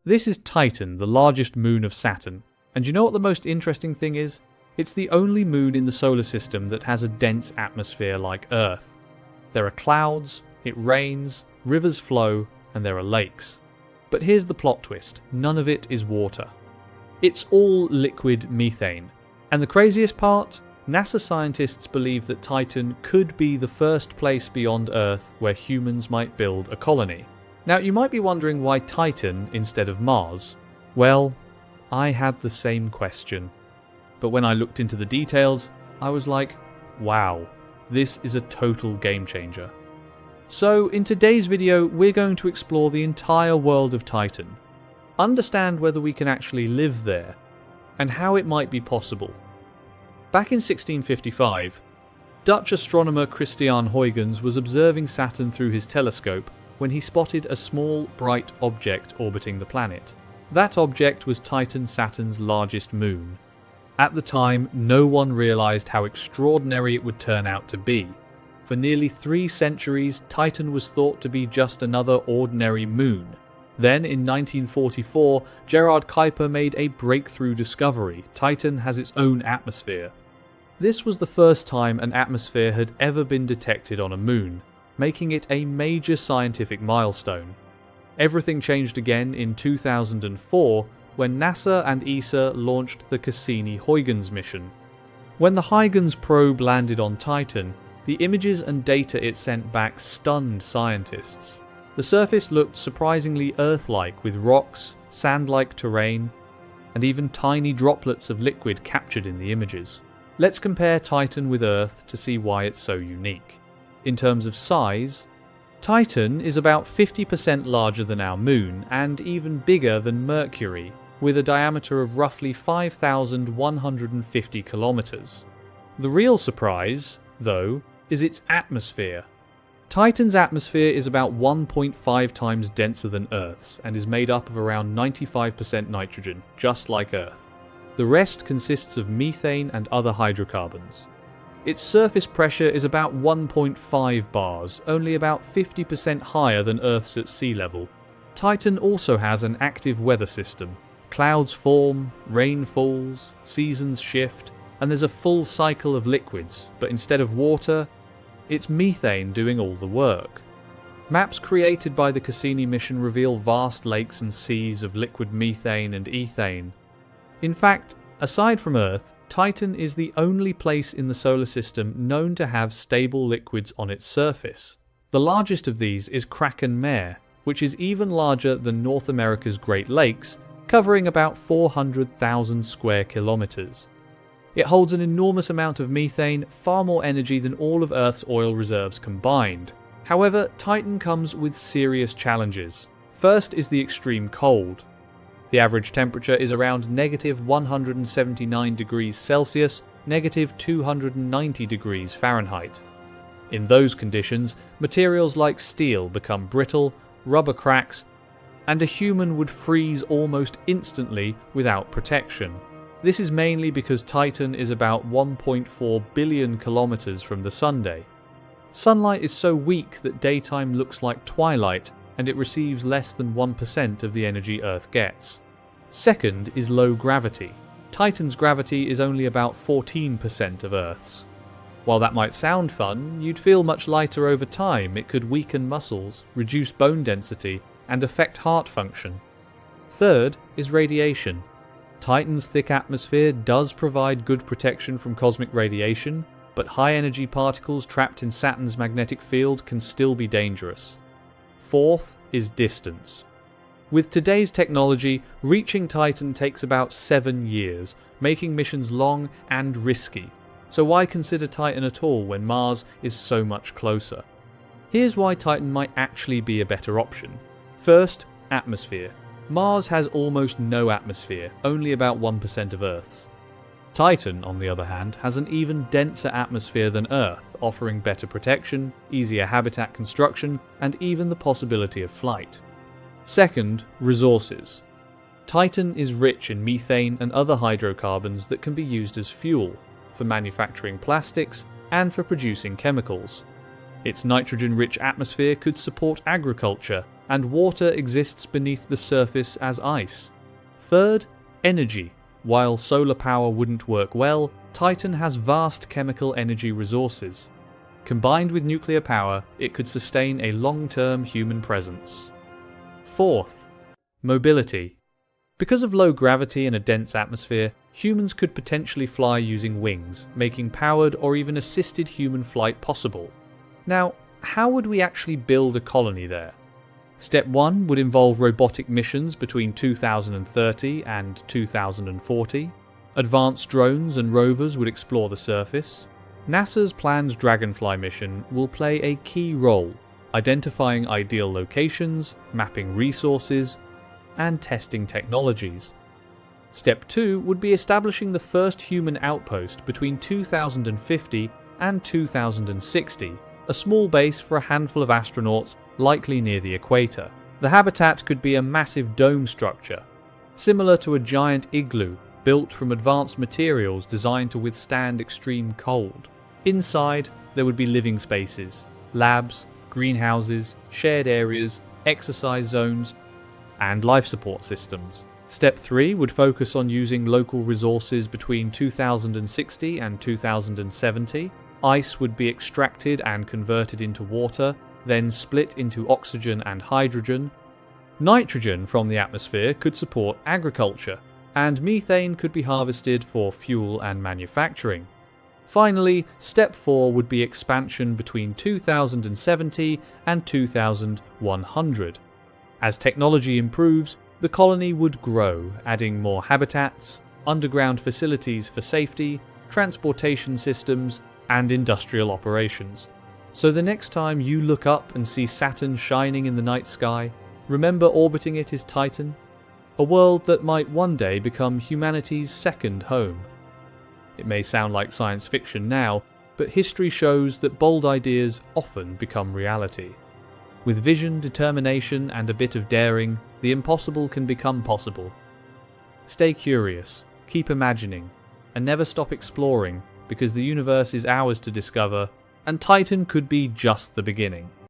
This is Titan, the largest moon of Saturn. And you know what the most interesting thing is? It's the only moon in the solar system that has a dense atmosphere like Earth. There are clouds, it rains, rivers flow, and there are lakes. But here's the plot twist, none of it is water. It's all liquid methane. And the craziest part? NASA scientists believe that Titan could be the first place beyond Earth where humans might build a colony. Now, you might be wondering why Titan instead of Mars. Well, I had the same question. But when I looked into the details, I was like, wow, this is a total game changer. So, in today's video, we're going to explore the entire world of Titan, understand whether we can actually live there, and how it might be possible. Back in 1655, Dutch astronomer Christiaan Huygens was observing Saturn through his telescope when he spotted a small, bright object orbiting the planet. That object was Titan, Saturn's largest moon. At the time, no one realized how extraordinary it would turn out to be. For nearly 3 centuries, Titan was thought to be just another ordinary moon. Then, in 1944, Gerard Kuiper made a breakthrough discovery. Titan has its own atmosphere. This was the first time an atmosphere had ever been detected on a moon, making it a major scientific milestone. Everything changed again in 2004 when NASA and ESA launched the Cassini-Huygens mission. When the Huygens probe landed on Titan, the images and data it sent back stunned scientists. The surface looked surprisingly Earth-like, with rocks, sand-like terrain, and even tiny droplets of liquid captured in the images. Let's compare Titan with Earth to see why it's so unique. In terms of size, Titan is about 50% larger than our Moon and even bigger than Mercury, with a diameter of roughly 5,150 kilometers. The real surprise, though, is its atmosphere. Titan's atmosphere is about 1.5 times denser than Earth's and is made up of around 95% nitrogen, just like Earth. The rest consists of methane and other hydrocarbons. Its surface pressure is about 1.5 bars, only about 50% higher than Earth's at sea level. Titan also has an active weather system. Clouds form, rain falls, seasons shift, and there's a full cycle of liquids, but instead of water, it's methane doing all the work. Maps created by the Cassini mission reveal vast lakes and seas of liquid methane and ethane. In fact, aside from Earth, Titan is the only place in the solar system known to have stable liquids on its surface. The largest of these is Kraken Mare, which is even larger than North America's Great Lakes, covering about 400,000 square kilometers. It holds an enormous amount of methane, far more energy than all of Earth's oil reserves combined. However, Titan comes with serious challenges. First is the extreme cold. The average temperature is around negative 179 degrees Celsius, negative 290 degrees Fahrenheit. In those conditions, materials like steel become brittle, rubber cracks, and a human would freeze almost instantly without protection. This is mainly because Titan is about 1.4 billion kilometers from the Sunday. Sunlight is so weak that daytime looks like twilight, and it receives less than 1% of the energy Earth gets. Second is low gravity. Titan's gravity is only about 14% of Earth's. While that might sound fun, you'd feel much lighter over time. It could weaken muscles, reduce bone density, and affect heart function. Third is radiation. Titan's thick atmosphere does provide good protection from cosmic radiation, but high-energy particles trapped in Saturn's magnetic field can still be dangerous. Fourth is distance. With today's technology, reaching Titan takes about 7 years, making missions long and risky. So why consider Titan at all when Mars is so much closer? Here's why Titan might actually be a better option. First, atmosphere. Mars has almost no atmosphere, only about 1% of Earth's. Titan, on the other hand, has an even denser atmosphere than Earth, offering better protection, easier habitat construction, and even the possibility of flight. Second, resources. Titan is rich in methane and other hydrocarbons that can be used as fuel, for manufacturing plastics, and for producing chemicals. Its nitrogen-rich atmosphere could support agriculture, and water exists beneath the surface as ice. Third, energy. While solar power wouldn't work well, Titan has vast chemical energy resources. Combined with nuclear power, it could sustain a long-term human presence. Fourth, mobility. Because of low gravity and a dense atmosphere, humans could potentially fly using wings, making powered or even assisted human flight possible. Now, how would we actually build a colony there? Step 1 would involve robotic missions between 2030 and 2040. Advanced drones and rovers would explore the surface. NASA's planned Dragonfly mission will play a key role, identifying ideal locations, mapping resources, and testing technologies. Step 2 would be establishing the first human outpost between 2050 and 2060, a small base for a handful of astronauts likely near the equator. The habitat could be a massive dome structure, similar to a giant igloo built from advanced materials designed to withstand extreme cold. Inside, there would be living spaces, labs, greenhouses, shared areas, exercise zones, and life support systems. Step 3 would focus on using local resources between 2060 and 2070. Ice would be extracted and converted into water, then split into oxygen and hydrogen. Nitrogen from the atmosphere could support agriculture, and methane could be harvested for fuel and manufacturing. Finally, Step 4 would be expansion between 2070 and 2100. As technology improves, the colony would grow, adding more habitats, underground facilities for safety, transportation systems, and industrial operations. So the next time you look up and see Saturn shining in the night sky, remember orbiting it is Titan, a world that might one day become humanity's second home. It may sound like science fiction now, but history shows that bold ideas often become reality. With vision, determination, and a bit of daring, the impossible can become possible. Stay curious, keep imagining, and never stop exploring, because the universe is ours to discover, and Titan could be just the beginning.